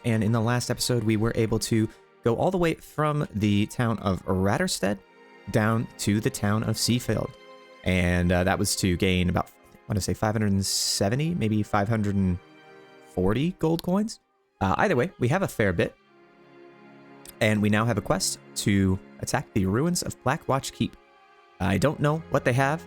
and in the last episode we were able to go all the way from the town of Ratterstead down to the town of Seafield. And that was to gain about, I want to say 570, maybe 540 gold coins. Either way, we have a fair bit. And we now have a quest to attack the ruins of Blackwatch Keep. I don't know what they have.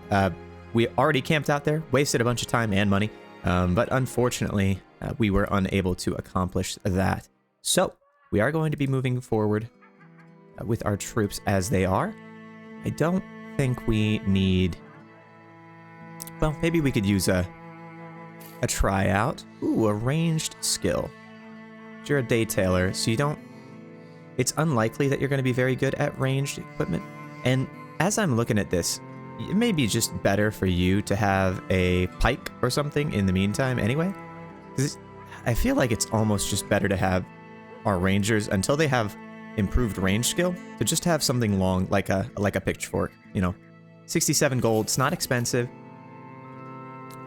We already camped out there, wasted a bunch of time and money. But unfortunately, we were unable to accomplish that. So, we are going to be moving forward with our troops as they are. I don't think we need... Well, maybe we could use a tryout. Ooh, a ranged skill. You're a Daytailer, so you don't... It's unlikely that you're going to be very good at ranged equipment. And as I'm looking at this, it may be just better for you to have a pike or something in the meantime anyway. Because I feel like it's almost just better to have our rangers, until they have improved range skill, to just have something long like a pitchfork, you know. 67 gold, it's not expensive.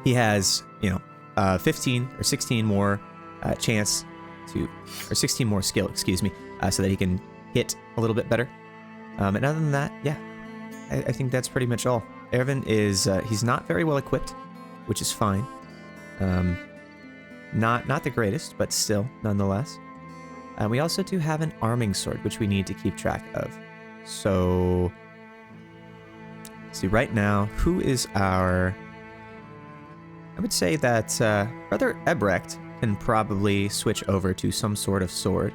He has, you know, 15 or 16 more chance to, or 16 more skill, excuse me, so that he can hit a little bit better. And other than that, yeah, I think that's pretty much all. Ervin is, he's not very well equipped, which is fine. Not the greatest, but still, nonetheless. And we also do have an arming sword, which we need to keep track of. So, see, right now, who is our... I would say that Brother Ebrecht can probably switch over to some sort of sword.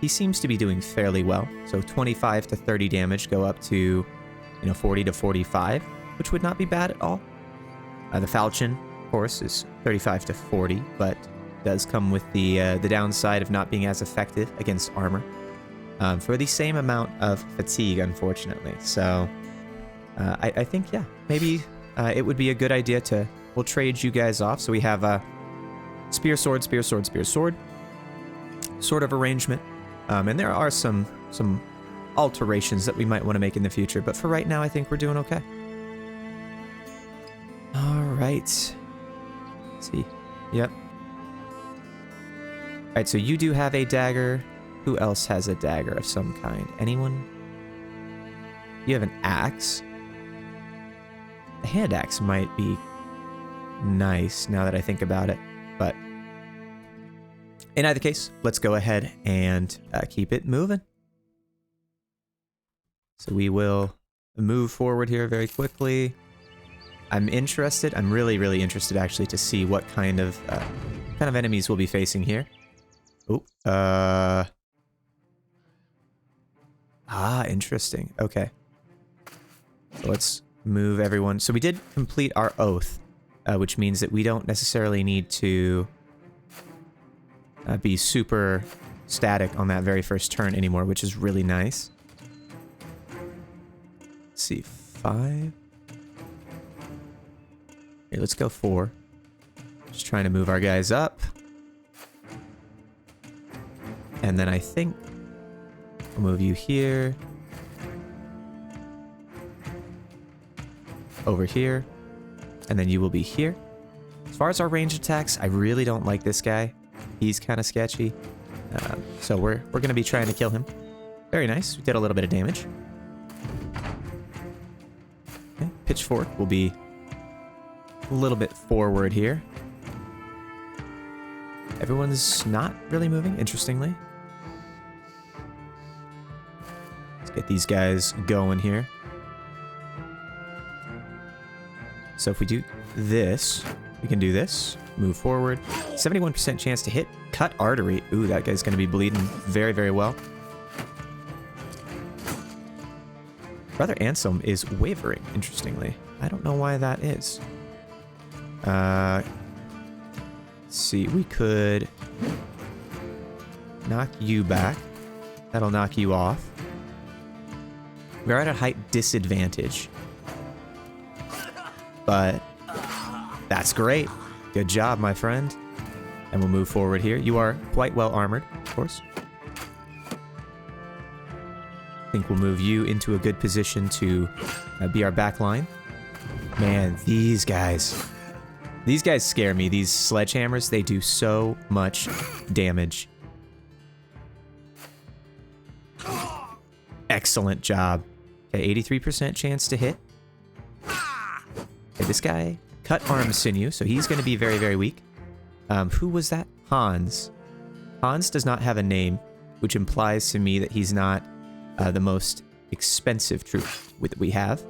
He seems to be doing fairly well. So 25 to 30 damage go up to, you know, 40 to 45, which would not be bad at all. The Falchion, of course, is 35 to 40, but does come with the downside of not being as effective against armor. For the same amount of fatigue, unfortunately. So I think, yeah, maybe it would be a good idea to... We'll trade you guys off. So we have a spear, sword, spear, sword, spear, sword sort of arrangement. And there are some alterations that we might want to make in the future. But for right now, I think we're doing okay. All right. Let's see. Yep. All right, so you do have a dagger. Who else has a dagger of some kind? Anyone? You have an axe. A hand axe might be nice now that I think about it, but in either case, let's go ahead and keep it moving. So we will move forward here very quickly. I'm really interested actually to see what kind of enemies we'll be facing here. Oh, interesting. Okay. So let's move everyone. So we did complete our oath. Which means that we don't necessarily need to be super static on that very first turn anymore, which is really nice. Let's see, 5. Here, let's go 4. Just trying to move our guys up. And then I think I'll move you here. Over here. And then you will be here. As far as our range attacks, I really don't like this guy. He's kind of sketchy. So we're going to be trying to kill him. Very nice. We did a little bit of damage. Okay. Pitchfork will be a little bit forward here. Everyone's not really moving, interestingly. Let's get these guys going here. So if we do this, we can do this. Move forward. 71% chance to hit. Cut artery. Ooh, that guy's going to be bleeding very, very well. Brother Anselm is wavering, interestingly. I don't know why that is. Let's see. We could knock you back. That'll knock you off. We're at a height disadvantage. But that's great. Good job, my friend. And we'll move forward here. You are quite well armored, of course. I think we'll move you into a good position to be our back line. Man, these guys scare me. These sledgehammers, they do so much damage. Excellent job. Okay, 83% chance to hit. Okay, this guy, cut arm sinew, so he's going to be very, very weak. Who was that? Hans. Hans does not have a name, which implies to me that he's not the most expensive troop that we have.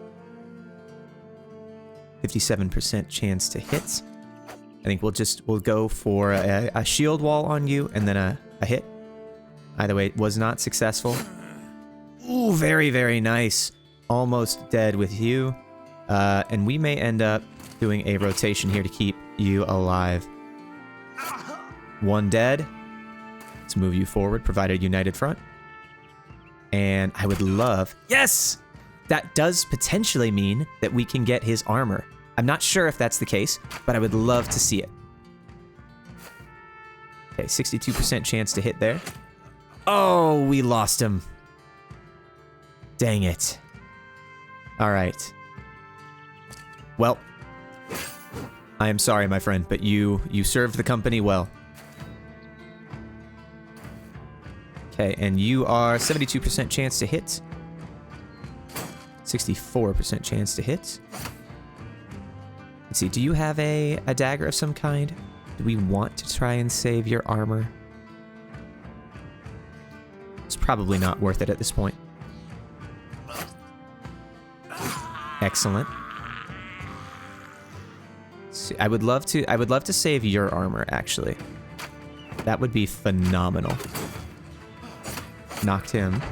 57% chance to hit. I think we'll go for a shield wall on you and then a hit. Either way, it was not successful. Ooh, very, very nice. Almost dead with you. And we may end up doing a rotation here to keep you alive. One dead. Let's move you forward, provide a united front. And I would love... Yes! That does potentially mean that we can get his armor. I'm not sure if that's the case, but I would love to see it. Okay, 62% chance to hit there. Oh, we lost him. Dang it. All right. Well, I am sorry, my friend, but you served the company well. Okay, and you are 72% chance to hit. 64% chance to hit. Let's see, do you have a dagger of some kind? Do we want to try and save your armor? It's probably not worth it at this point. Excellent. See, I would love to save your armor, actually. That would be phenomenal. Knocked him.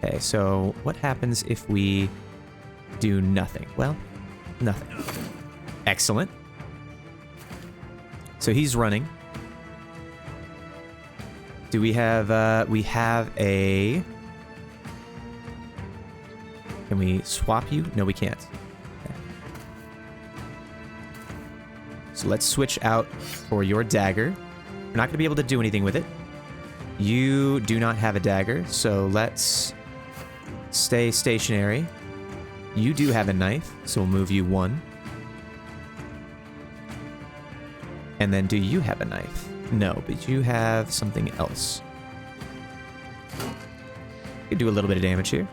Okay, so what happens if we do nothing? Well, nothing. Excellent. So he's running. Do we have we have a... Can we swap you? No, we can't. Okay. So let's switch out for your dagger. We're not going to be able to do anything with it. You do not have a dagger, so let's stay stationary. You do have a knife, so we'll move you one. And then do you have a knife? No, but you have something else. You could do a little bit of damage here.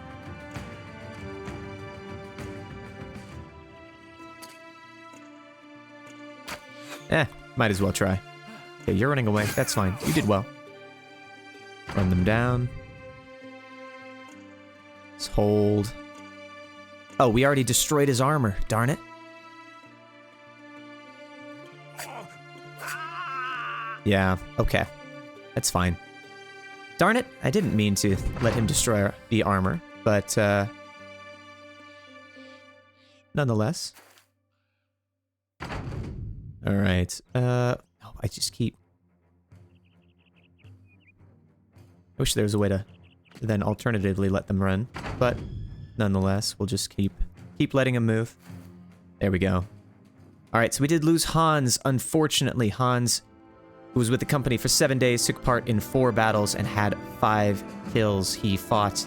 Might as well try. Okay, you're running away. That's fine. You did well. Run them down. Let's hold. Oh, we already destroyed his armor. Darn it. Yeah, okay. That's fine. Darn it. I didn't mean to let him destroy the armor, but nonetheless. All right. Oh, I just keep... I wish there was a way to then alternatively let them run, but nonetheless, we'll just keep letting them move. There we go. All right, so we did lose Hans. Unfortunately, Hans, who was with the company for 7 days, took part in 4 battles and had 5 kills. He fought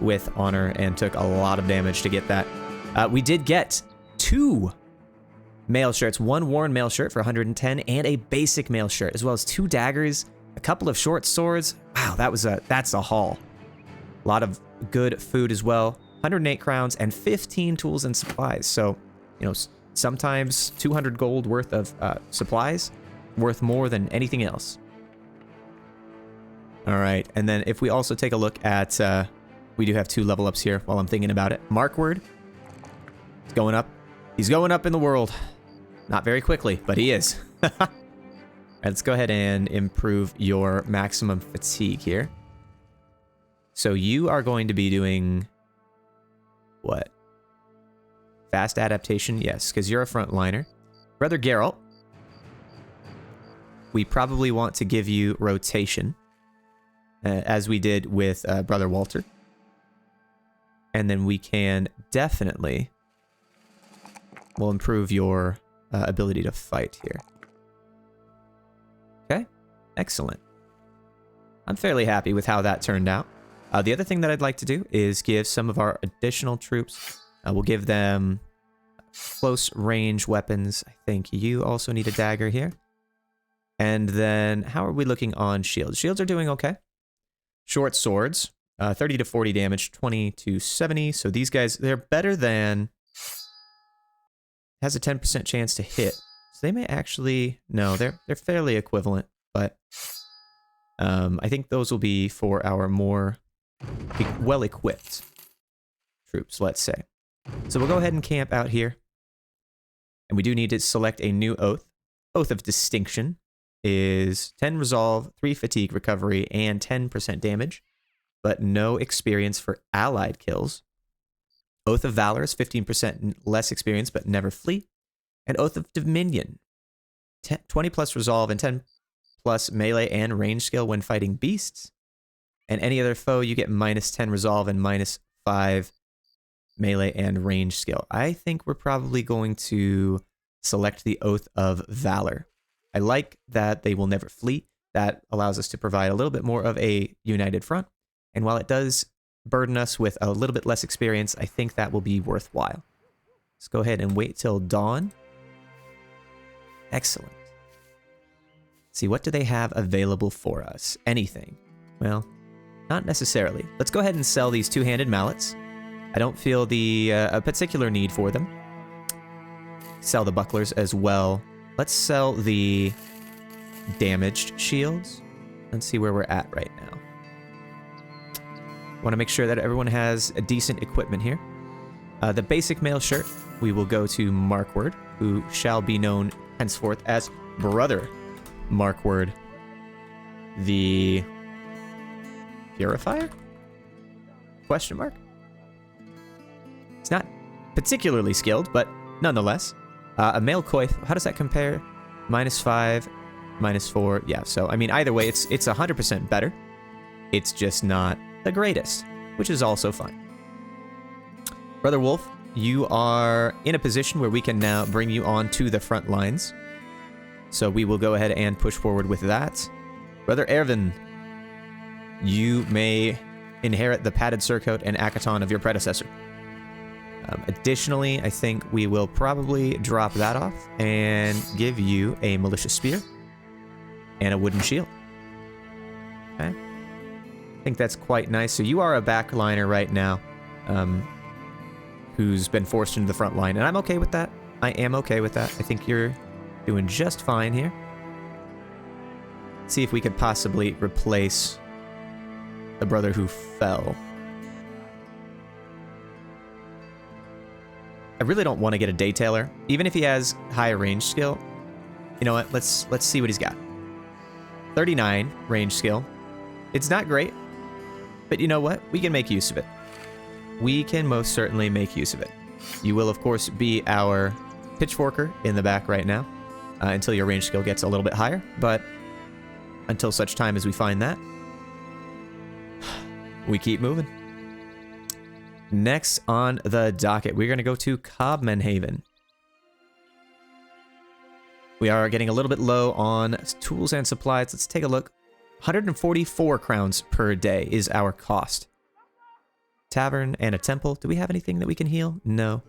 with honor and took a lot of damage to get that. We did get 2 mail shirts, 1 worn mail shirt for 110 and a basic mail shirt, as well as 2 daggers, a couple of short swords. Wow, that's a haul. A lot of good food as well. 108 crowns and 15 tools and supplies. So, you know, sometimes 200 gold worth of supplies worth more than anything else. All right, and then if we also take a look at, we do have 2 level ups here while I'm thinking about it. Markward, he's going up. He's going up in the world. Not very quickly, but he is. Right, let's go ahead and improve your maximum fatigue here. So you are going to be doing... what? Fast adaptation? Yes, because you're a frontliner. Brother Geralt, we probably want to give you rotation, as we did with Brother Walter. And then we can definitely... we'll improve your ability to fight here. Okay, excellent. I'm fairly happy with how that turned out. The other thing that I'd like to do is give some of our additional troops, we'll give them close range weapons. I think you also need a dagger here. And then how are we looking on shields? Shields are doing okay. Short swords, 30 to 40 damage, 20 to 70. So these guys, they're better than... Has a 10% chance to hit. So they may actually... No, they're fairly equivalent. But I think those will be for our more well-equipped troops, let's say. So we'll go ahead and camp out here. And we do need to select a new oath. Oath of Distinction is 10 resolve, 3 fatigue recovery, and 10% damage, but no experience for allied kills. Oath of Valor is 15% less experience, but never flee. And Oath of Dominion, 20 plus resolve and 10 plus melee and range skill when fighting beasts. And any other foe, you get minus 10 resolve and minus 5 melee and range skill. I think we're probably going to select the Oath of Valor. I like that they will never flee. That allows us to provide a little bit more of a united front. And while it does burden us with a little bit less experience, I think that will be worthwhile. Let's go ahead and wait till dawn. Excellent. See, what do they have available for us? Anything? Well, not necessarily. Let's go ahead and sell these two-handed mallets. I don't feel a particular need for them. Sell the bucklers as well. Let's sell the damaged shields. Let's see where we're at right now. Want to make sure that everyone has a decent equipment here. The basic mail shirt, we will go to Markward, who shall be known henceforth as Brother Markward. The Purifier? Question mark? It's not particularly skilled, but nonetheless. A male coif, how does that compare? -5, -4. Yeah, so, I mean, either way, it's 100% better. It's just not the greatest, which is also fine. Brother Wolf, you are in a position where we can now bring you on to the front lines. So we will go ahead and push forward with that. Brother Ervin, you may inherit the padded surcoat and akaton of your predecessor. Additionally, I think we will probably drop that off and give you a militia spear and a wooden shield. Okay. I think that's quite nice. So you are a backliner right now, who's been forced into the front line, and I'm okay with that. I am okay with that. I think you're doing just fine here. See if we could possibly replace the brother who fell. I really don't want to get a Daytailer, even if he has higher range skill. You know what? Let's see what he's got. 39 range skill. It's not great, but you know what? We can make use of it. We can most certainly make use of it. You will, of course, be our pitchforker in the back right now until your range skill gets a little bit higher, but until such time as we find that, we keep moving. Next on the docket, we're going to go to Cobmenhaven. We are getting a little bit low on tools and supplies. Let's take a look. 144 crowns per day is our cost. Tavern and a temple. Do we have anything that we can heal? No.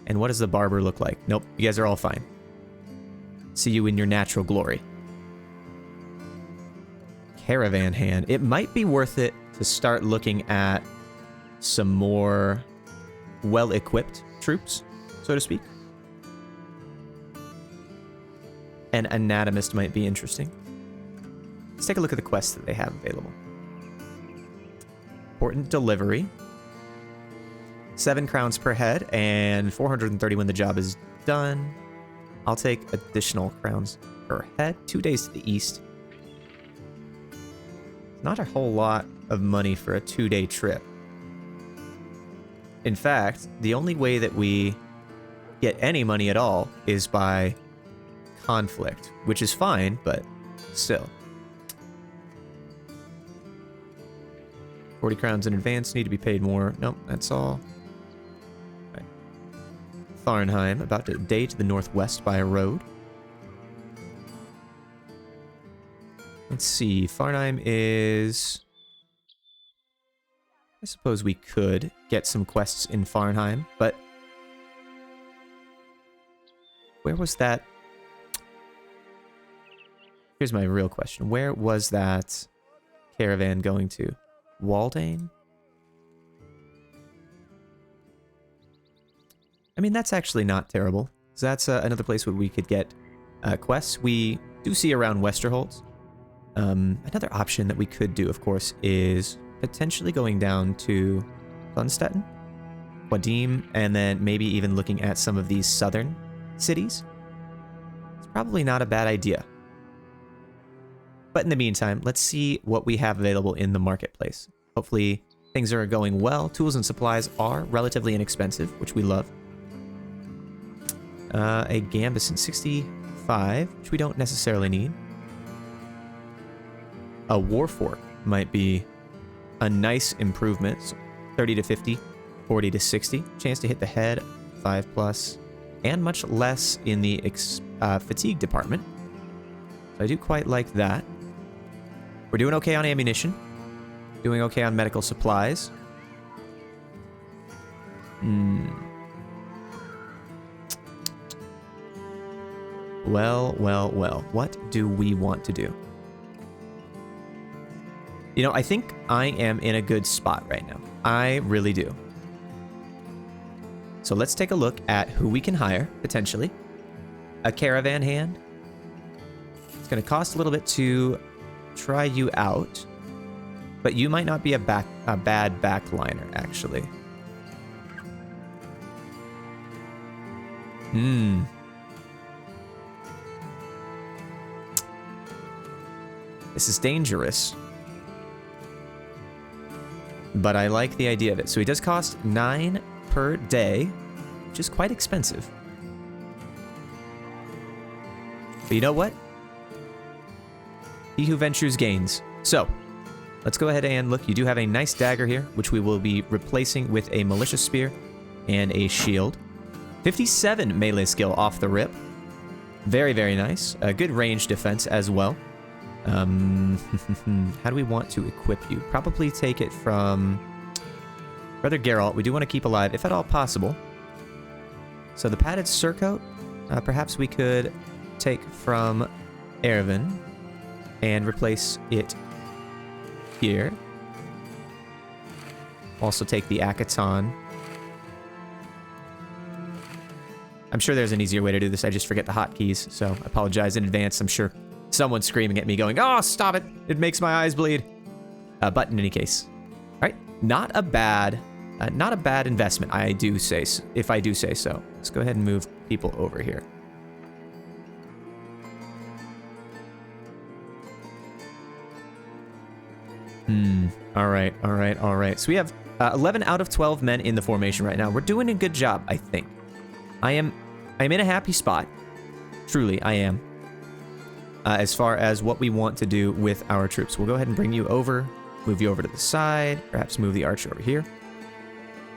And what does the barber look like? Nope, you guys are all fine. See you in your natural glory. Caravan hand. It might be worth it to start looking at some more well-equipped troops, so to speak. An anatomist might be interesting. Let's take a look at the quests that they have available. Important delivery. 7 crowns per head and 430 when the job is done. I'll take additional crowns per head. 2 days to the east. Not a whole lot of money for a 2-day trip. In fact, the only way that we get any money at all is by conflict, which is fine, but still. 40 crowns in advance, need to be paid more. Nope, that's all. Right. Farnheim, about a day to the northwest by a road. Let's see, Farnheim is... I suppose we could get some quests in Farnheim, but... Where was that? here's my real question. Where was that caravan going to? Waldane? I mean, that's actually not terrible. So that's another place where we could get quests. We do see around Westerholt. Another option that we could do, of course, is potentially going down to Dunstetten, Wadim, and then maybe even looking at some of these southern cities. It's probably not a bad idea. But in the meantime, let's see what we have available in the marketplace. Hopefully things are going well. Tools and supplies are relatively inexpensive, which we love. A Gambison 65, which we don't necessarily need. A Warfork might be a nice improvement. So 30 to 50, 40 to 60. Chance to hit the head, 5+, and much less in the fatigue department. So I do quite like that. We're doing okay on ammunition. Doing okay on medical supplies. Well. What do we want to do? You know, I think I am in a good spot right now. I really do. So let's take a look at who we can hire, potentially. A caravan hand. It's going to cost a little bit to try you out. But you might not be a bad backliner, actually. This is dangerous. But I like the idea of it. So he does cost 9 per day, which is quite expensive. But you know what? He who ventures gains. So, let's go ahead and look. You do have a nice dagger here, which we will be replacing with a militia spear and a shield. 57 melee skill off the rip. Very, very nice. A good range defense as well. How do we want to equip you? Probably take it from Brother Geralt. We do want to keep alive, if at all possible. So the padded surcoat, perhaps we could take from Erwin and replace it here. Also take the Akaton. I'm sure there's an easier way to do this. I just forget the hotkeys, so I apologize in advance. I'm sure someone's screaming at me going, "Oh, stop it. It makes my eyes bleed." But in any case. All right. Not a bad investment, I do say, if I do say so. Let's go ahead and move people over here. All right. So we have 11 out of 12 men in the formation right now. We're doing a good job, I think. I'm in a happy spot. Truly, I am. As far as what we want to do with our troops. We'll go ahead and bring you over, move you over to the side, perhaps move the archer over here.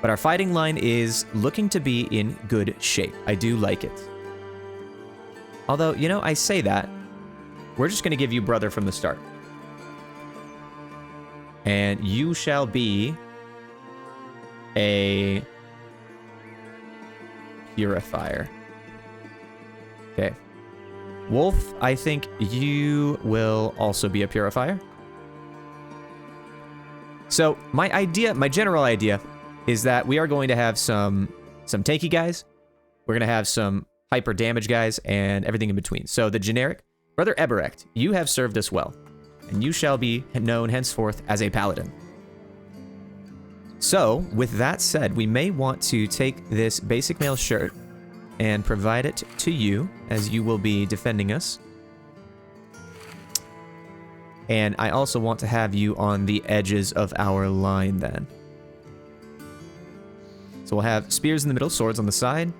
But our fighting line is looking to be in good shape. I do like it. Although, you know, I say that. We're just going to give you brother from the start. And you shall be a purifier. Okay. Wolf, I think you will also be a purifier. So my general idea is that we are going to have some tanky guys. We're going to have some hyper damage guys and everything in between. So the generic, Brother Eberect, you have served us well. And you shall be known henceforth as a paladin. So, with that said, we may want to take this basic mail shirt and provide it to you, as you will be defending us. And I also want to have you on the edges of our line then. So we'll have spears in the middle, swords on the side.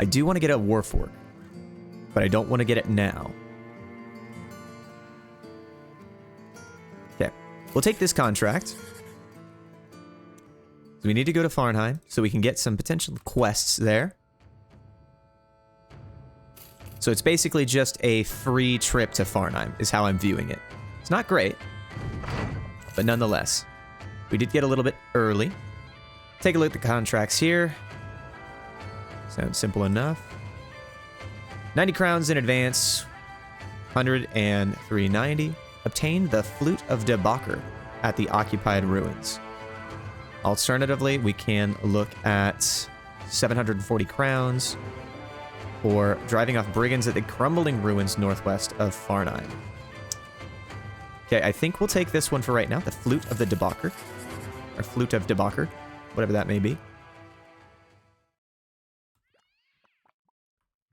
I do want to get a warfork, but I don't want to get it now. Okay, we'll take this contract. So we need to go to Farnheim so we can get some potential quests there. So it's basically just a free trip to Farnheim is how I'm viewing it. It's not great, but nonetheless, we did get a little bit early. Take a look at the contracts here. Sounds simple enough. 90 crowns in advance. 100 and 390. Obtain the Flute of Debacker at the occupied ruins. Alternatively, we can look at 740 crowns or driving off brigands at the crumbling ruins northwest of Farnheim. Okay, I think we'll take this one for right now, the Flute of the Debacker. Or Flute of Debacker, whatever that may be.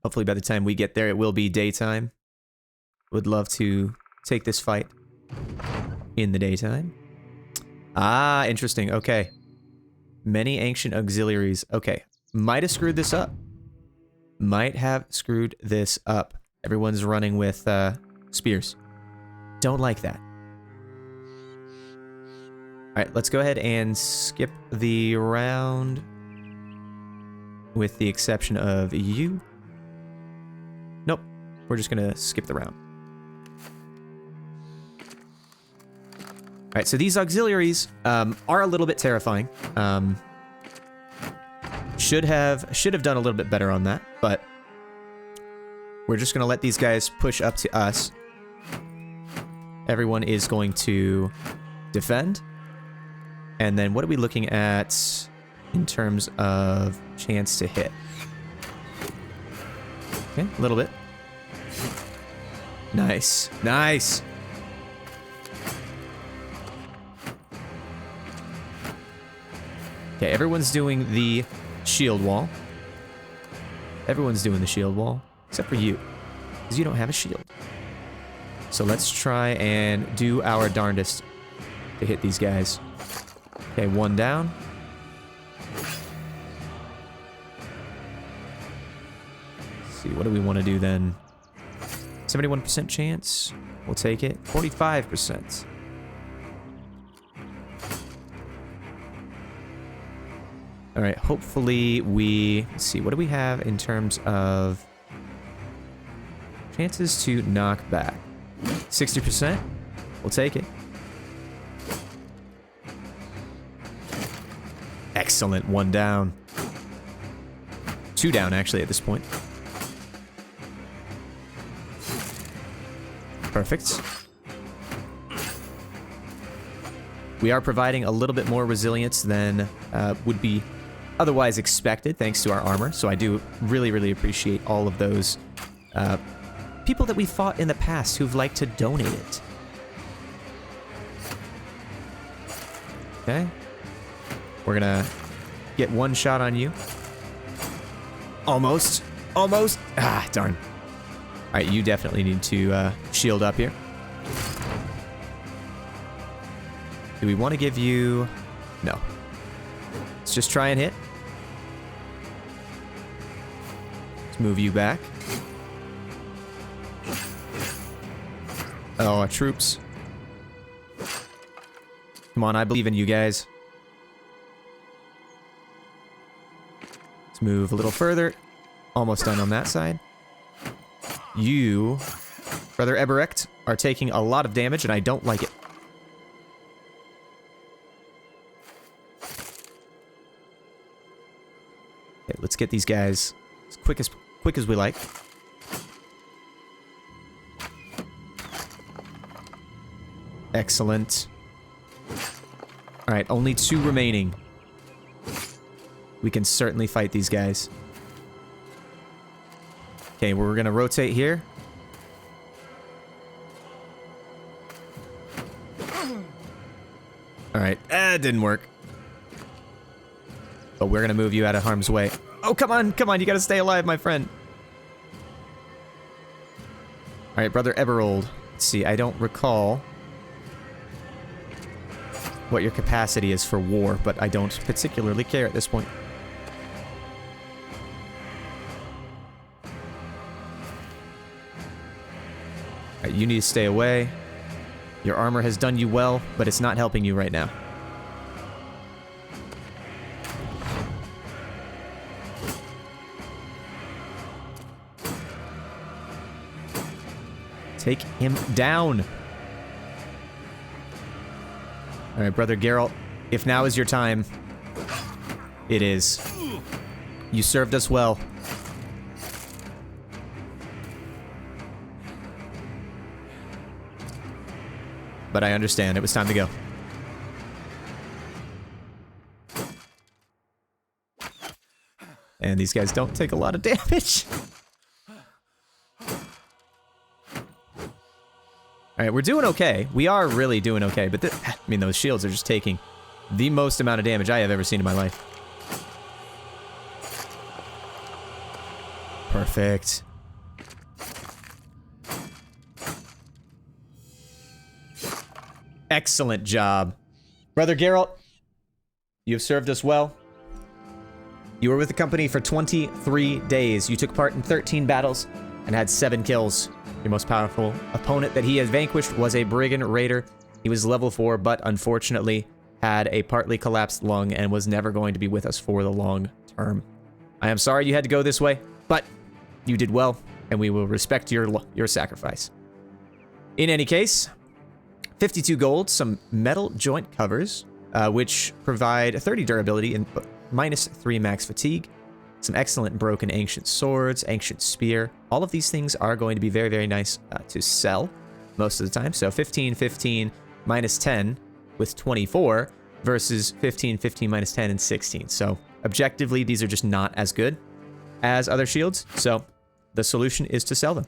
Hopefully by the time we get there, it will be daytime. Would love to take this fight in the daytime. Ah, interesting. Okay. Many ancient auxiliaries. Okay. Might have screwed this up. Might have screwed this up. Everyone's running with spears. Don't like that. Alright, let's go ahead and skip the round. With the exception of you. Nope. We're just gonna skip the round. Alright, so these auxiliaries are a little bit terrifying. Should have done a little bit better on that, but we're just gonna let these guys push up to us. Everyone is going to defend. And then what are we looking at in terms of chance to hit? Okay, a little bit. Nice. Nice! Okay, everyone's doing the shield wall. Everyone's doing the shield wall, except for you, because you don't have a shield. So let's try and do our darndest to hit these guys. Okay, one down. Let's see, what do we want to do then? 71% chance. We'll take it. 45%. Alright, hopefully we... Let's see, what do we have in terms of chances to knock back? 60%? We'll take it. Excellent, one down. Two down, actually, at this point. Perfect. We are providing a little bit more resilience than would be otherwise expected, thanks to our armor. So I do really, really appreciate all of those people that we fought in the past who've liked to donate it. Okay. We're gonna get one shot on you. Almost. Almost. Ah, darn. Alright, you definitely need to shield up here. Do we want to give you... No. Let's just try and hit. Let's move you back. Oh, our troops. Come on, I believe in you guys. Let's move a little further. Almost done on that side. You, Brother Eberect, are taking a lot of damage, and I don't like it. Okay, let's get these guys as quick as we like. Excellent. Alright, only 2 remaining. We can certainly fight these guys. Okay, we're gonna rotate here. Alright, it didn't work. But we're gonna move you out of harm's way. Oh, come on, you gotta stay alive, my friend. Alright, Brother Eberold. Let's see, I don't recall what your capacity is for war, but I don't particularly care at this point. Alright, you need to stay away. Your armor has done you well, but it's not helping you right now. Take him down. Alright, Brother Geralt, if now is your time, it is. You served us well. but I understand. It was time to go. And these guys don't take a lot of damage. Alright, we're doing okay. We are really doing okay, but I mean, those shields are just taking the most amount of damage I have ever seen in my life. Perfect. Excellent job. Brother Geralt, you have served us well. You were with the company for 23 days. You took part in 13 battles and had 7 kills. Your most powerful opponent that he has vanquished was a Brigand Raider. He was level 4, but unfortunately had a partly collapsed lung and was never going to be with us for the long term. I am sorry you had to go this way, but you did well, and we will respect your sacrifice. In any case, 52 gold, some metal joint covers, which provide 30 durability and minus 3 max fatigue. Some excellent broken ancient swords, ancient spear. All of these things are going to be very, very nice to sell most of the time. So 15, 15, minus 10 with 24 versus 15, 15, minus 10 and 16. So objectively, these are just not as good as other shields. So the solution is to sell them.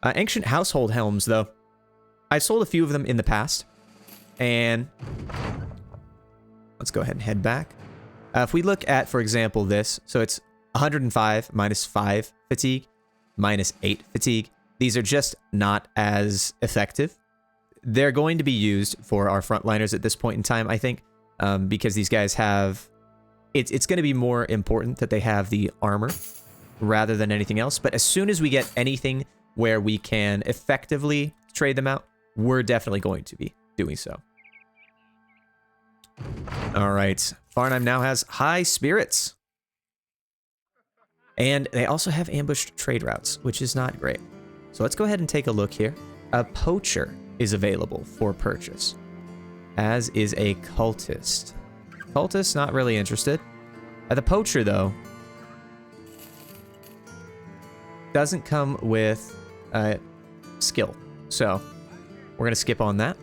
Ancient household helms, though. I've sold a few of them in the past. And let's go ahead and head back. If we look at, for example, this. So it's 105 minus 5 fatigue, minus 8 fatigue. These are just not as effective. They're going to be used for our frontliners at this point in time, I think, because these guys have... It's going to be more important that they have the armor rather than anything else. But as soon as we get anything where we can effectively trade them out, we're definitely going to be doing so. All right. Farnheim now has high spirits. And they also have ambushed trade routes, which is not great. So let's go ahead and take a look here. A poacher is available for purchase, as is a cultist. Cultist, not really interested. The poacher, though, doesn't come with skill. So we're going to skip on that.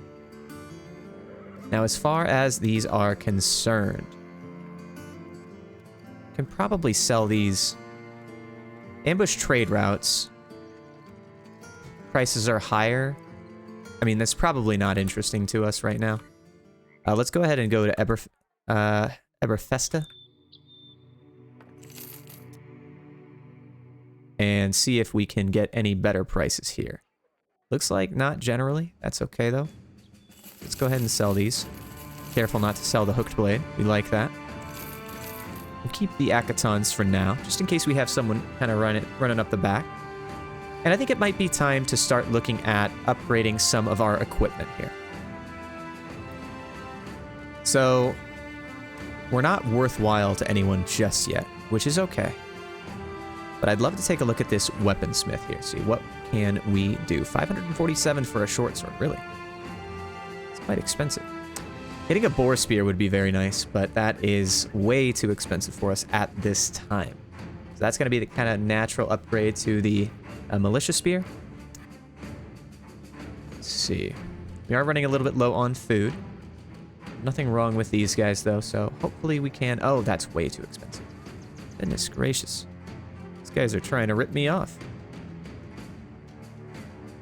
Now, as far as these are concerned, can probably sell these ambush trade routes. Prices are higher. I mean, that's probably not interesting to us right now. Let's go ahead and go to Eberfesta. And see if we can get any better prices here. Looks like not generally. That's okay, though. Let's go ahead and sell these. Careful not to sell the hooked blade. We like that. We'll keep the Akatons for now, just in case we have someone kind of running up the back. And I think it might be time to start looking at upgrading some of our equipment here. So, we're not worthwhile to anyone just yet, which is okay. But I'd love to take a look at this weaponsmith here, see what can we do. 547 for a short sword, really? It's quite expensive. Getting a boar spear would be very nice, but that is way too expensive for us at this time. So that's going to be the kind of natural upgrade to the militia spear. Let's see. We are running a little bit low on food. Nothing wrong with these guys, though, so hopefully we can... Oh, that's way too expensive. Goodness gracious. These guys are trying to rip me off.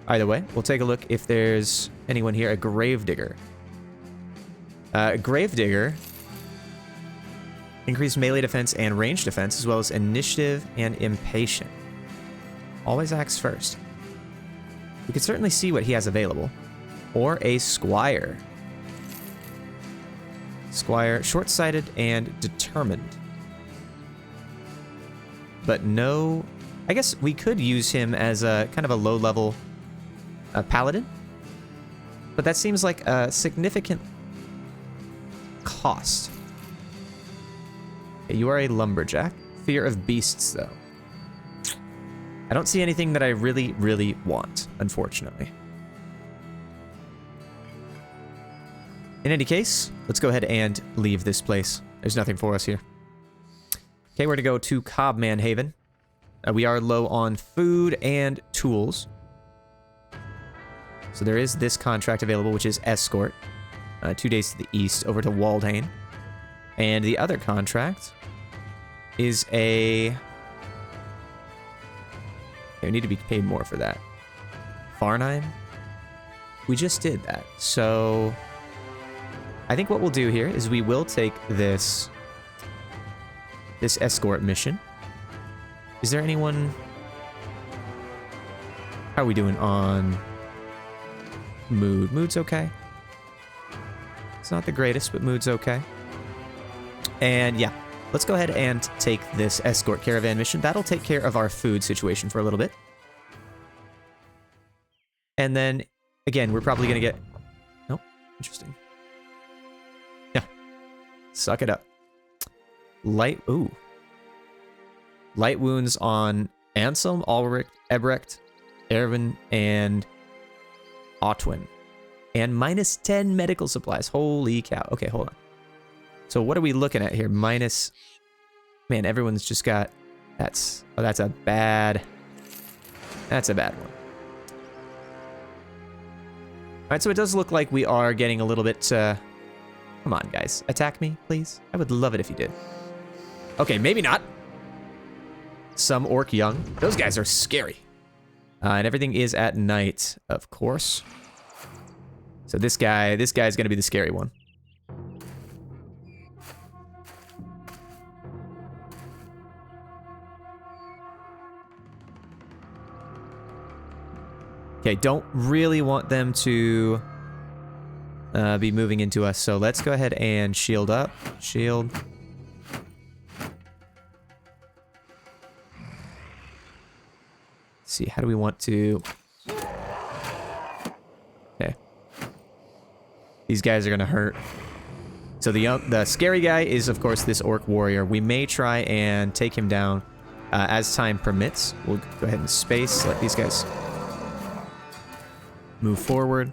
Either way, we'll take a look if there's anyone here. A gravedigger. Gravedigger. Increased melee defense and range defense, as well as initiative and impatient. Always acts first. We could certainly see what he has available. Or a squire. Squire, short-sighted and determined. But no... I guess we could use him as a kind of a low-level paladin. But that seems like a significant cost. Okay, you are a lumberjack. Fear of beasts, though. I don't see anything that I really, really want, unfortunately. In any case, let's go ahead and leave this place. There's nothing for us here. Okay, we're going to go to Cobman Haven. We are low on food and tools. So there is this contract available, which is escort. 2 days to the east, over to Waldhain. And the other contract is a... Okay, we need to be paid more for that. Farnheim? We just did that. So I think what we'll do here is we will take this escort mission. Is there anyone... How are we doing on mood? Mood's okay. It's not the greatest, but mood's okay. And yeah, let's go ahead and take this escort caravan mission. That'll take care of our food situation for a little bit. And then, again, we're probably going to get... Nope, interesting. Yeah, suck it up. Ooh. Light wounds on Anselm, Ulrich, Ebrecht, Erwin, and Otwin. And minus 10 medical supplies. Holy cow. Okay, hold on. So what are we looking at here? Minus... Man, everyone's just got... That's a bad... That's a bad one. Alright, so it does look like we are getting a little bit... Come on, guys. Attack me, please. I would love it if you did. Okay, maybe not. Some orc young. Those guys are scary. And everything is at night, of course. So this guy's going to be the scary one. Okay, don't really want them to be moving into us, so let's go ahead and shield up. Shield. Let's see, how do we want to... Okay. These guys are going to hurt. So the scary guy is, of course, this orc warrior. We may try and take him down as time permits. We'll go ahead and space, let these guys move forward.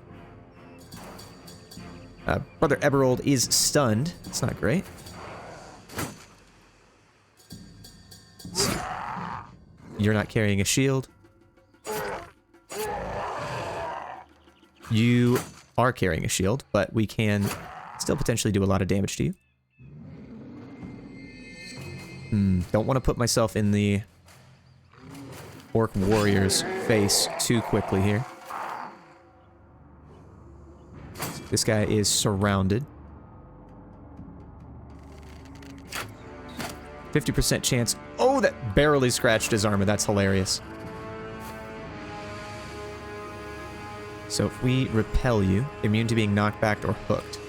Brother Eberald is stunned. It's not great. You're not carrying a shield. You are carrying a shield, but we can still potentially do a lot of damage to you. Don't want to put myself in the orc warrior's face too quickly here. This guy is surrounded. 50% chance. Oh, that barely scratched his armor. That's hilarious. So if we repel you, immune to being knocked back or hooked.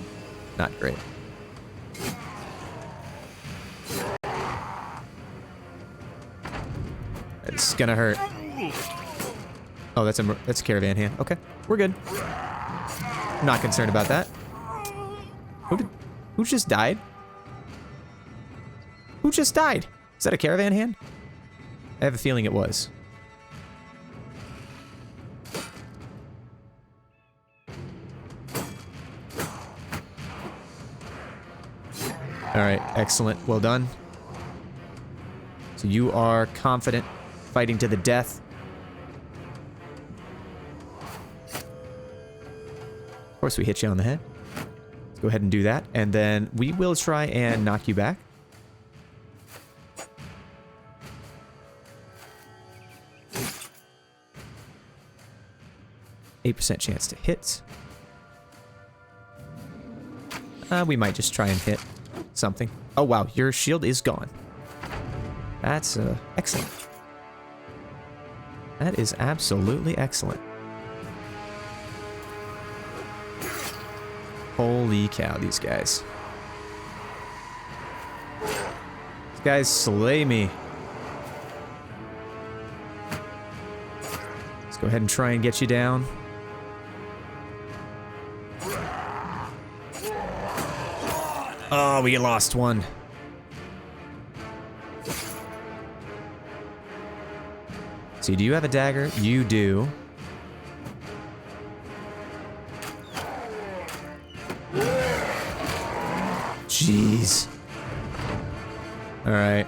Not great. It's gonna hurt. Oh, that's a caravan hand. Okay, we're good. Not concerned about that. Who just died? Who just died? Is that a caravan hand? I have a feeling it was. Alright, excellent. Well done. So you are confident, fighting to the death. Of course we hit you on the head. Let's go ahead and do that. And then we will try and knock you back. %8 chance to hit. We might just try and hit something. Oh wow, your shield is gone. That's excellent. That is absolutely excellent. Holy cow, these guys. These guys slay me. Let's go ahead and try and get you down. Oh, we lost one. See, do you have a dagger? You do. Jeez. Alright.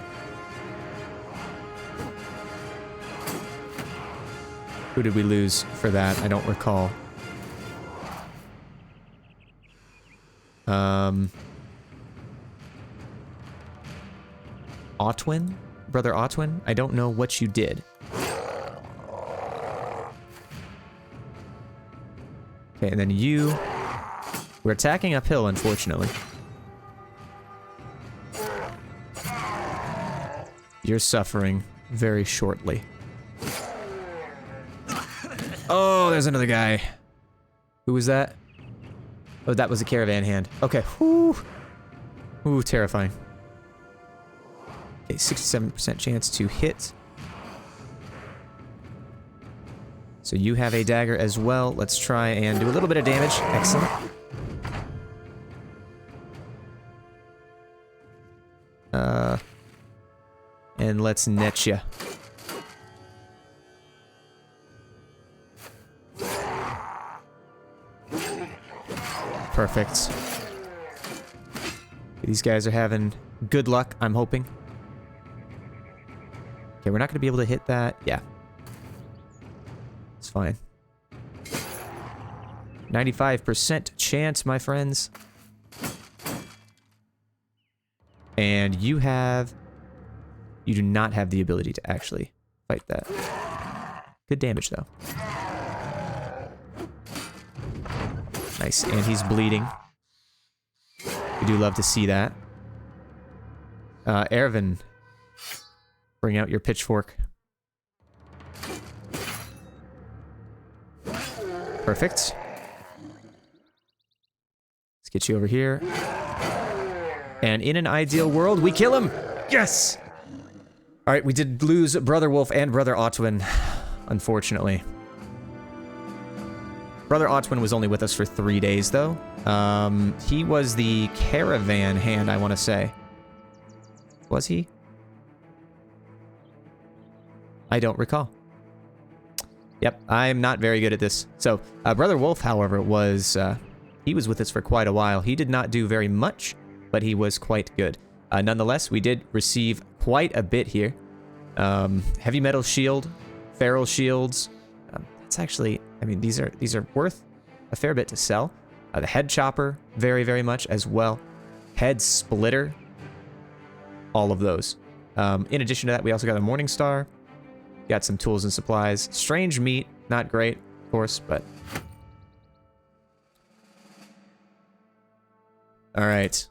Who did we lose for that? I don't recall. Otwin? Brother Otwin? I don't know what you did. Okay, and then you... We're attacking uphill, unfortunately. You're suffering very shortly. Oh, there's another guy. Who was that? Oh, that was a caravan hand. Okay, whoo. Ooh, terrifying. Okay, 67% chance to hit. So you have a dagger as well. Let's try and do a little bit of damage. Excellent. And let's net you. Perfect. These guys are having good luck, I'm hoping. Okay, we're not going to be able to hit that. Yeah. It's fine. 95% chance, my friends. And you have... You do not have the ability to actually fight that. Good damage, though. Nice, and he's bleeding. We do love to see that. Ervin, bring out your pitchfork. Perfect. Let's get you over here. And in an ideal world, we kill him! Yes! Alright, we did lose Brother Wolf and Brother Otwin, unfortunately. Brother Otwin was only with us for 3 days, though. He was the caravan hand, I want to say. Was he? I don't recall. Yep, I'm not very good at this. So, Brother Wolf, however, was... he was with us for quite a while. He did not do very much, but he was quite good. Nonetheless, we did receive quite a bit here. Heavy metal shield, feral shields. That's actually, I mean, these are worth a fair bit to sell. The head chopper, very, very much as well. Head splitter, all of those. In addition to that, we also got a Morning Star. Got some tools and supplies. Strange meat, not great, of course, but... Alright.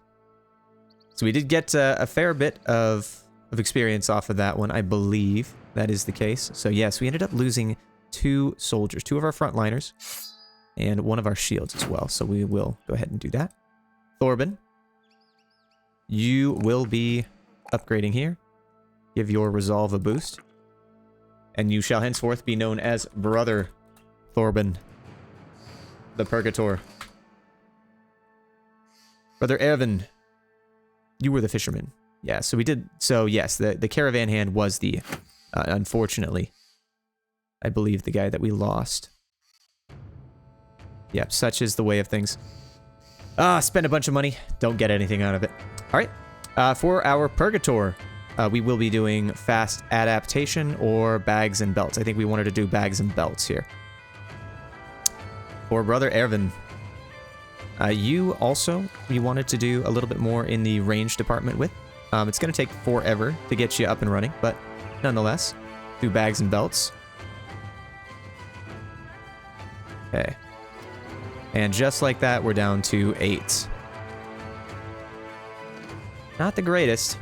So we did get a fair bit of experience off of that one, I believe that is the case. So yes, we ended up losing 2 soldiers, 2 of our frontliners, and 1 of our shields as well. So we will go ahead and do that. Thorben, you will be upgrading here. Give your resolve a boost. And you shall henceforth be known as Brother Thorben, the Purgator. Brother Ervin, you were the fisherman. Yeah, so we did... So, yes, the caravan hand was the... unfortunately, I believe the guy that we lost. Yep, such is the way of things. Spend a bunch of money. Don't get anything out of it. Alright, for our Purgator, we will be doing fast adaptation or bags and belts. I think we wanted to do bags and belts here. For Brother Ervin, you wanted to do a little bit more in the range department with. It's going to take forever to get you up and running, but nonetheless, do bags and belts. Okay. And just like that, we're down to 8. Not the greatest.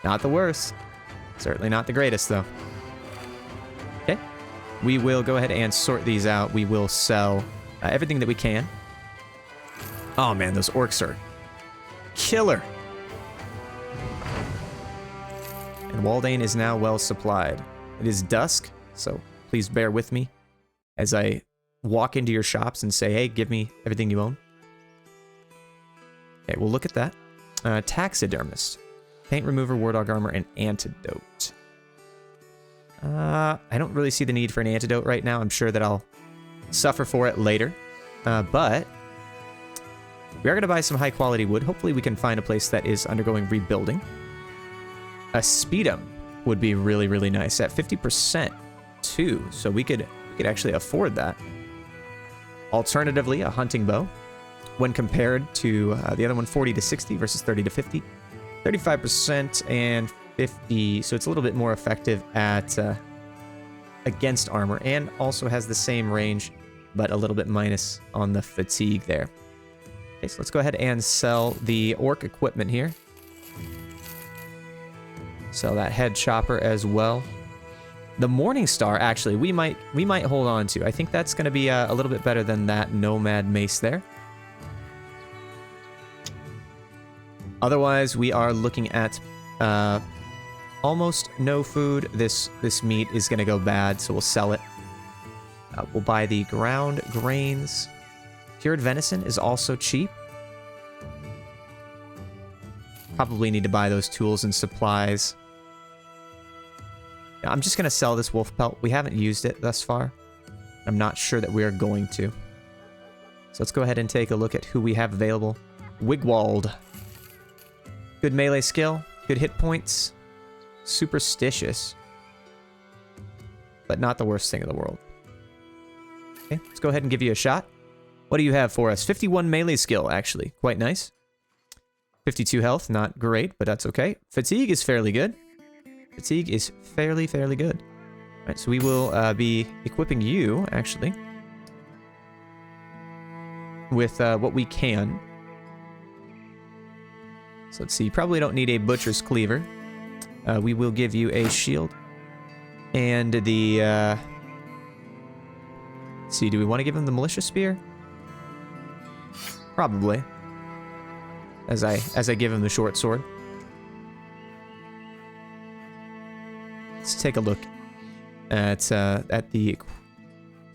Not the worst. Certainly not the greatest, though. Okay. We will go ahead and sort these out. We will sell everything that we can. Oh, man, those orcs are killer. And Waldane is now well supplied. It is dusk, so please bear with me as I walk into your shops and say, hey, give me everything you own. Okay, we'll look at that. Taxidermist. Paint remover, war dog armor, and antidote. I don't really see the need for an antidote right now. I'm sure that I'll suffer for it later. But we are going to buy some high-quality wood. Hopefully we can find a place that is undergoing rebuilding. A speedum would be really, really nice at 50% too. So we could actually afford that. Alternatively, a hunting bow when compared to the other one, 40 to 60 versus 30 to 50. 35% and 50, so it's a little bit more effective at against armor, and also has the same range, but a little bit minus on the fatigue there. Okay, so let's go ahead and sell the orc equipment here. Sell that head chopper as well. The Morning Star, actually, we might hold on to. I think that's going to be a little bit better than that Nomad Mace there. Otherwise, we are looking at almost no food. This meat is going to go bad, so we'll sell it. We'll buy the ground grains. Cured venison is also cheap. Probably need to buy those tools and supplies. I'm just going to sell this wolf pelt. We haven't used it thus far. I'm not sure that we are going to. So let's go ahead and take a look at who we have available. Wigwald. Good melee skill, good hit points, superstitious, but not the worst thing in the world. Okay, let's go ahead and give you a shot. What do you have for us? 51 melee skill, actually. Quite nice. 52 health, not great, but that's okay. Fatigue is fairly good. Fatigue is fairly good. All right, so we will be equipping you, actually, with what we can. So let's see, probably don't need a Butcher's Cleaver. We will give you a shield. And the, let's see, do we want to give him the Militia Spear? Probably. As I give him the short sword. Let's take a look at the, let's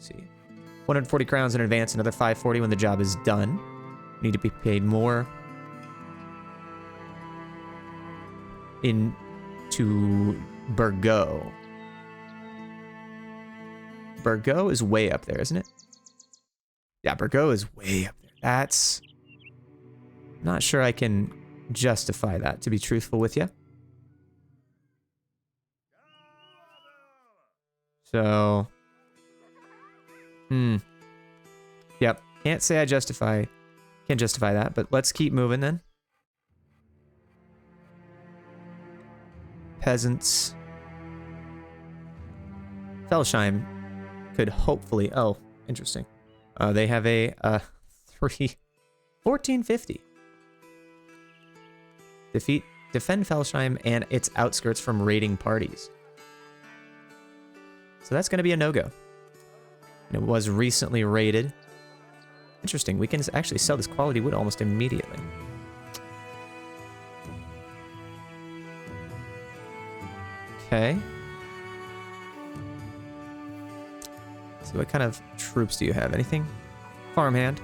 see, 140 crowns in advance, another 540 when the job is done. Need to be paid more. Into Burgo. Burgo is way up there, isn't it? Yeah, Burgo is way up there. That's... not sure I can justify that, to be truthful with you. So... Yep, can't say can't justify that, but let's keep moving then. Peasants. Felsheim could hopefully... oh, interesting. They have a 1450. Defend Felsheim and its outskirts from raiding parties. So that's going to be a no-go. And it was recently raided. Interesting. We can actually sell this quality wood almost immediately. Okay. So what kind of troops do you have? Anything? Farmhand.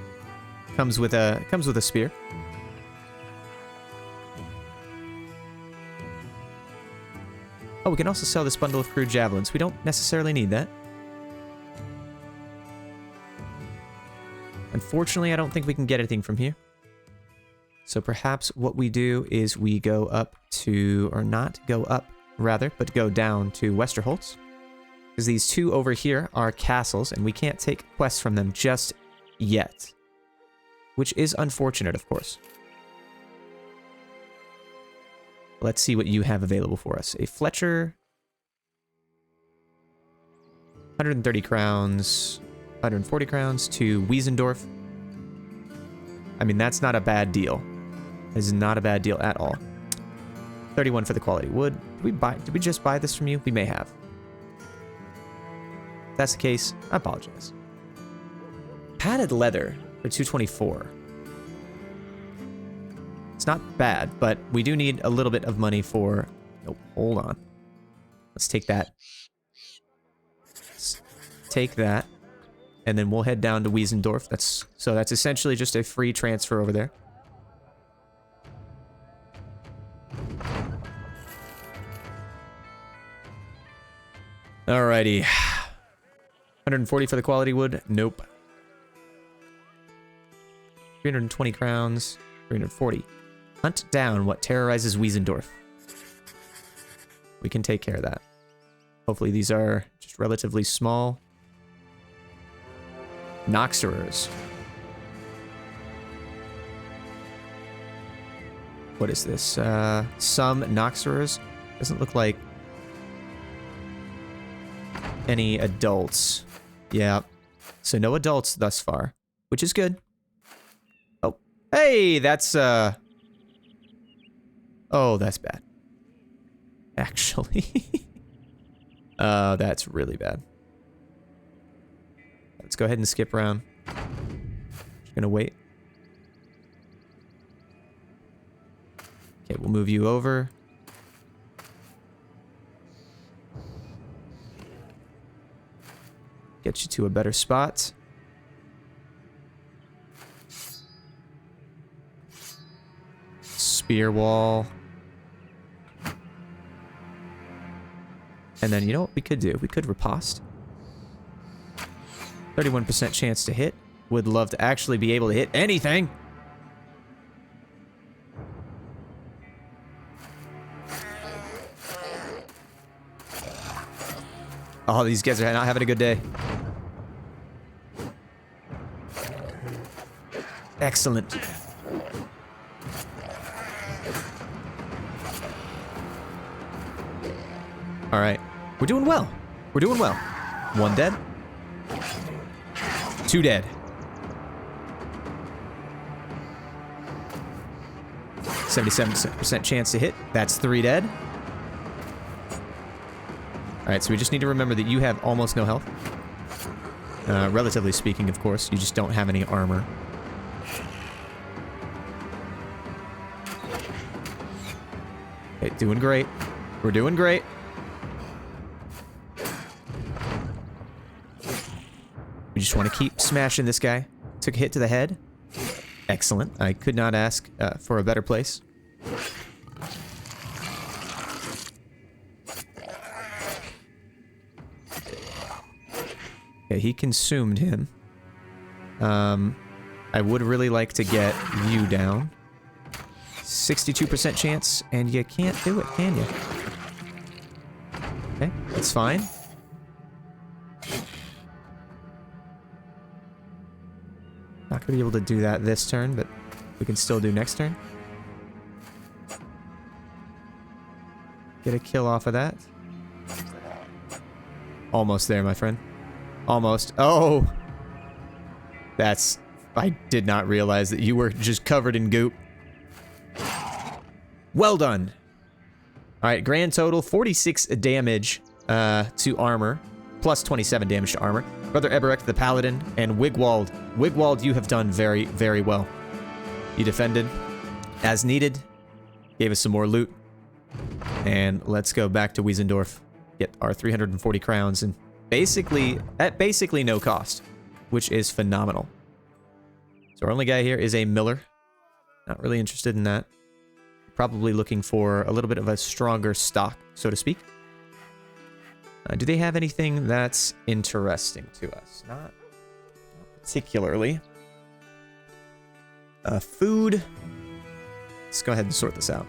Comes with a spear. Oh, we can also sell this bundle of crude javelins. We don't necessarily need that. Unfortunately, I don't think we can get anything from here. So perhaps what we do is we go up to, or not go up, rather, but go down to Westerholtz. Because these two over here are castles, and we can't take quests from them just yet. Which is unfortunate, of course. Let's see what you have available for us. A Fletcher. 130 crowns. 140 crowns to Wiesendorf. I mean, that's not a bad deal. It is not a bad deal at all. 31 for the quality wood. Did we just buy this from you? We may have. If that's the case, I apologize. Padded leather for 224. It's not bad, but we do need a little bit of money for... oh, hold on. Let's take that. Let's take that. And then we'll head down to Wiesendorf. That's essentially just a free transfer over there. Alrighty. 140 for the quality wood? Nope. 320 crowns. 340. Hunt down what terrorizes Wiesendorf. We can take care of that. Hopefully these are just relatively small. Noxerers. What is this? Some Noxerers. Doesn't look like any adults. Yeah. So no adults thus far, which is good. Oh, hey, that's oh, that's bad. Actually, that's really bad. Let's go ahead and skip around. Just gonna wait. Okay, we'll move you over. Get you to a better spot. Spear wall. And then, you know what we could do? We could riposte. 31% chance to hit. Would love to actually be able to hit anything. Oh, these guys are not having a good day. Excellent. All right. We're doing well. We're doing well. 1 dead. 2 dead. 77% chance to hit. That's 3 dead. Alright, so we just need to remember that you have almost no health. Relatively speaking, of course. You just don't have any armor. Okay, doing great. We're doing great. We just want to keep smashing this guy. Took a hit to the head. Excellent. I could not ask for a better place. Okay, he consumed him. I would really like to get you down. 62% chance, and you can't do it, can you? Okay, that's fine. Not gonna be able to do that this turn, but we can still do next turn. Get a kill off of that. Almost there, my friend. Almost. Oh! That's... I did not realize that you were just covered in goop. Well done. Alright, grand total, 46 damage to armor, plus 27 damage to armor. Brother Eberek the Paladin, and Wigwald. Wigwald, you have done very, very well. You defended as needed, gave us some more loot, and let's go back to Wiesendorf, get our 340 crowns, and basically, at basically no cost, which is phenomenal. So our only guy here is a miller. Not really interested in that. Probably looking for a little bit of a stronger stock, so to speak. Do they have anything that's interesting to us? Not particularly. Food. Let's go ahead and sort this out.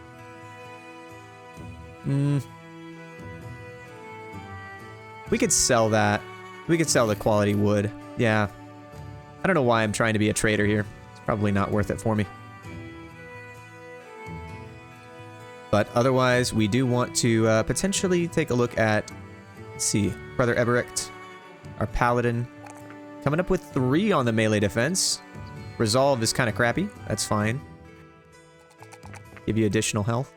We could sell that. We could sell the quality wood. Yeah. I don't know why I'm trying to be a trader here. It's probably not worth it for me. But otherwise, we do want to potentially take a look at, let's see, Brother Eberek, our Paladin, coming up with 3 on the melee defense. Resolve is kind of crappy. That's fine. Give you additional health.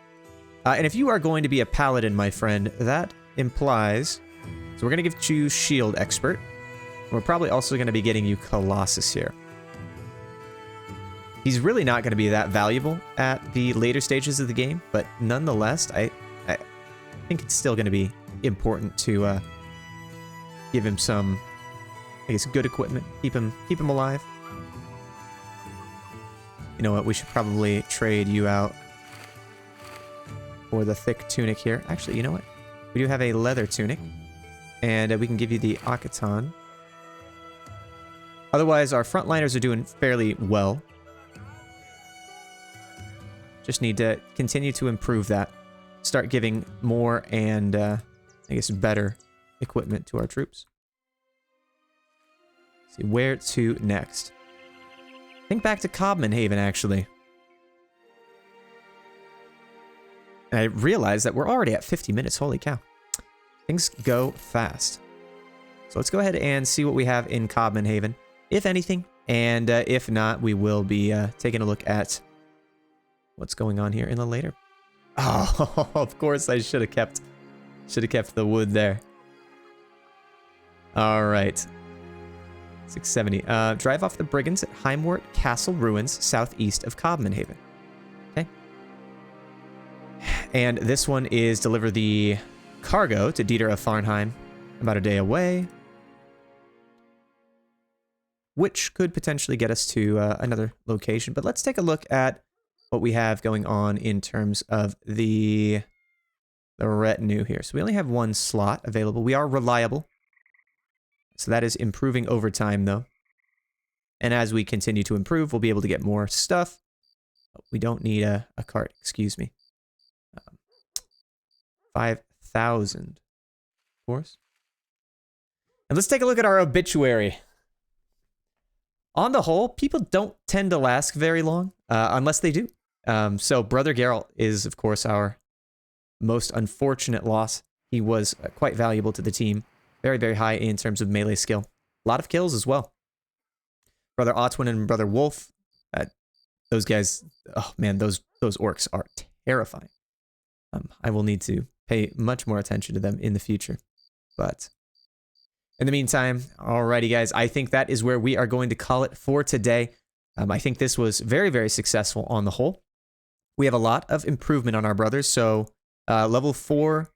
And if you are going to be a Paladin, my friend, that implies... So we're going to give you Shield Expert. We're probably also going to be getting you Colossus here. He's really not going to be that valuable at the later stages of the game, but nonetheless, I think it's still going to be important to give him some, I guess, good equipment. Keep him alive. You know what? We should probably trade you out for the thick tunic here. Actually, you know what? We do have a leather tunic, and we can give you the Akaton. Otherwise, our frontliners are doing fairly well. Just need to continue to improve that. Start giving more and, I guess, better equipment to our troops. Let's see, where to next? Think back to Cobman Haven, actually. I realize that we're already at 50 minutes. Holy cow. Things go fast. So let's go ahead and see what we have in Cobman Haven, if anything. And if not, we will be taking a look at what's going on here in the later. Oh, of course I should have kept the wood there. All right. 670. Drive off the brigands at Heimwort Castle Ruins, southeast of Cobman Haven. Okay. And this one is deliver the cargo to Dieter of Farnheim, about a day away, which could potentially get us to another location. But let's take a look at what we have going on in terms of the retinue here. So we only have one slot available. We are reliable. So that is improving over time, though. And as we continue to improve, we'll be able to get more stuff. We don't need a cart, excuse me. 5,000, of course. And let's take a look at our obituary. On the whole, people don't tend to last very long, unless they do. So Brother Geralt is, of course, our most unfortunate loss. He was quite valuable to the team. Very, very high in terms of melee skill. A lot of kills as well. Brother Otwin and Brother Wolf, those guys, oh man, those orcs are terrifying. I will need to pay much more attention to them in the future. But in the meantime, alrighty guys, I think that is where we are going to call it for today. I think this was very, very successful on the whole. We have a lot of improvement on our brothers. So level 4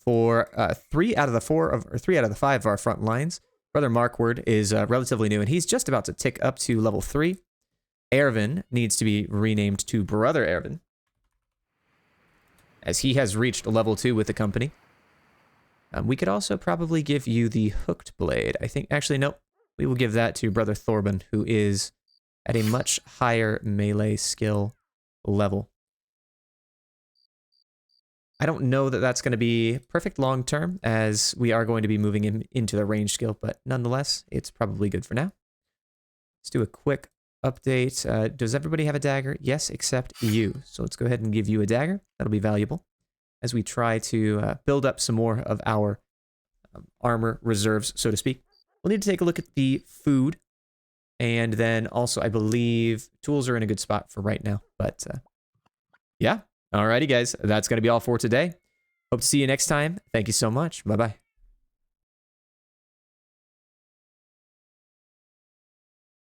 for 3 out of the 5 of our front lines. Brother Markward is relatively new, and he's just about to tick up to level 3. Ervin needs to be renamed to Brother Ervin, as he has reached level 2 with the company. We could also probably give you the hooked blade. I think, actually, nope. We will give that to Brother Thorben, who is at a much higher melee skill level. I don't know that that's going to be perfect long term, as we are going to be moving him into the range skill, but nonetheless, it's probably good for now. Let's do a quick update. Does everybody have a dagger? Yes, except you. So let's go ahead and give you a dagger. That'll be valuable as we try to build up some more of our armor reserves, so to speak. We'll need to take a look at the food. And then also, I believe tools are in a good spot for right now. But yeah. Alrighty, guys. That's going to be all for today. Hope to see you next time. Thank you so much. Bye-bye.